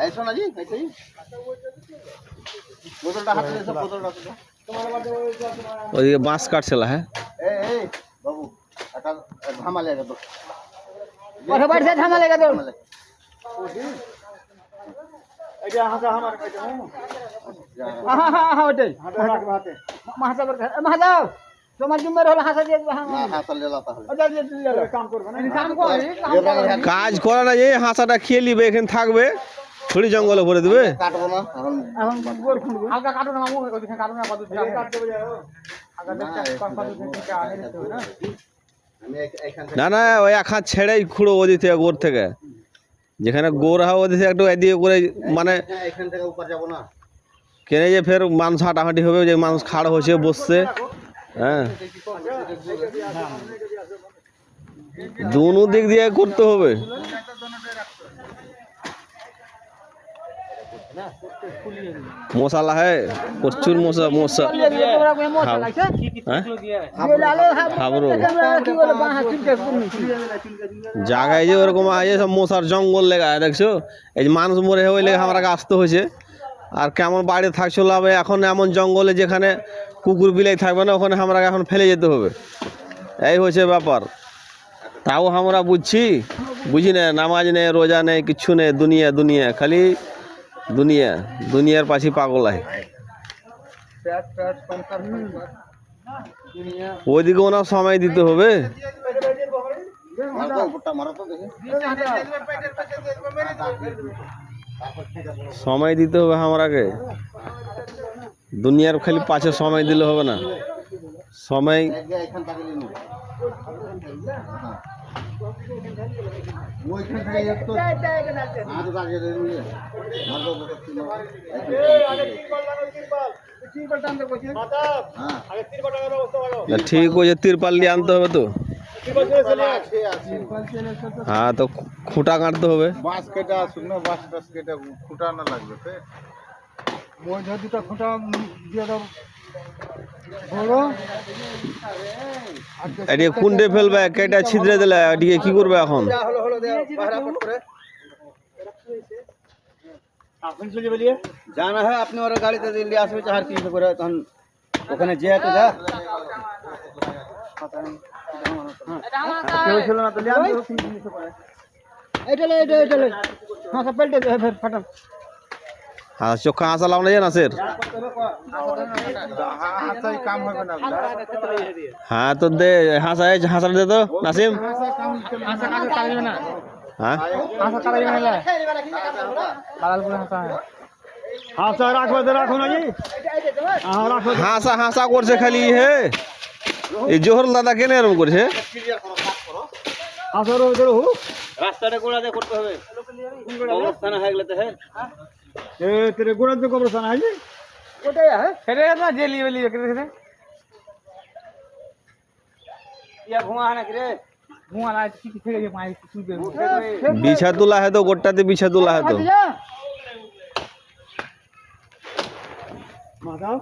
ऐसा ना जी, ऐसा ही बोतलটা হাতে এসে बोतलটা তো ওইদিকে বাঁশ কাটছিল। হ্যাঁ এই বাবু একটা ধামা লেগে তো ওরে বাড়ি से থামা লেগে তো এটা হাতে আমার কইতে হ্যাঁ ওটাই হাতে মাহাতাব মাহাতাব তোমার জুম্মার হলো হাসা দিয়ে না হাতে লেলা তাহলে ওটা দিয়ে কাম করবে না কাম করে কাজ করে না, এই হাঁসাটা খেয়ে নিবে, এখানে থাকবে, থোড়ি জঙ্গলে ভরে দেবে। কাটবো না এখন এখন গোর খুঁড়বো হালকা কাটো না মামু ওখানে কাটো না কত কাটতে হবে আগা দেখতে কত থেকে আগে দিতে হবে না আমি এখান না না, ওই এক হাত ছেড়েই খুঁড়ো ওদিক থেকে, গোর থেকে, যেখানে গোর হয় ওদিক থেকে একটু এদিকে করে, মানে এখান থেকে উপর যাব না কেনে যে ফের মানুষ হাঁটাহাঁটি হবে, যে মানুষ খাড় হচ্ছে বসছে। হ্যাঁ দুনো দিক দিয়ে করতে হবে। মশলা হ্যাঁ, প্রচুর মশা মশা। জায়গায় যে ওরকম আছে সব মশার জঙ্গল লেগে দেখছো, এই যে মানুষ মরে হয়ে লেগে আমরা আসতে হয়েছে। আর কেমন বাড়ি থাকছিল এখন এমন জঙ্গলে যেখানে কুকুর বিলাই থাকবে না, ওখানে আমরা এখন ফেলে যেতে হবে। এই হয়েছে ব্যাপার। তাও আমরা বুঝি না, নামাজ নেই, রোজা নেই, কিচ্ছু নেই, দুনিয়া দুনিয়া, খালি দুনিয়া, দুনিয়ার পাশে পাগল আছে। ওইদিকে ওনার সময় দিতে হবে, সময় দিতে হবে আমরাকে। দুনিয়ার খালি পাশে সময় দিলে হবে না, সময় ঠিক হয়েছে। তিরপাল নিয়ে আনতে হবে তো। হ্যাঁ তো খুঁটা কাটতে হবে। বাঁশ কেটে আসুক না, বাঁশ টাস কেটে খুঁটা না লাগবে মধ্যে দুটো খুঁটা দিয়ে দাও বড়। এদিকে কুন্ডে ফেলবে, কেটে ছিদ্রে দিলে এদিকে কি করবে এখন? जाना है अपने और गाड़ी से दिल्ली आसवे चार की से करे तहन ওখানে যে তো যা কেউ ছিল না তো লিয়া আমি তিন দিন से করে এটা হ্যাঁ সব পেলটে দে ফের ফাটাম হ্যাঁ চোখা হাসা লাউনা যায় না স্যার। হাতাই কাম হবে না হ্যাঁ তো দে হাসা, হাসা দে তো নাসিম। হাসা কাটা যাবে না হ্যাঁ হাসা কাটা যাবে না বালাল করে হাসা হাসা রাখো তো রাখো না জি রাখো হাসা হাসা করছে খালি। হে এই জোহর দাদা কেন এরকম করছে? হাসা রো ধরো রাস্তাটা গোড়া দিয়ে করতে হবে অবস্থান হয়ে গেলে তো হ্যাঁ এ তেরে গোড়া দিয়ে কবরস্থান আছে জি ওটাই হ্যাঁ ফেরে না যে লিয়ে লিয়ে করে দে ইয়া ঘুমা না কি রে মুয়া না কি কি থেকে মাই শুনবে বিছা তোলা है तो गोट्टाते बिछा তোলা है तो মাথাও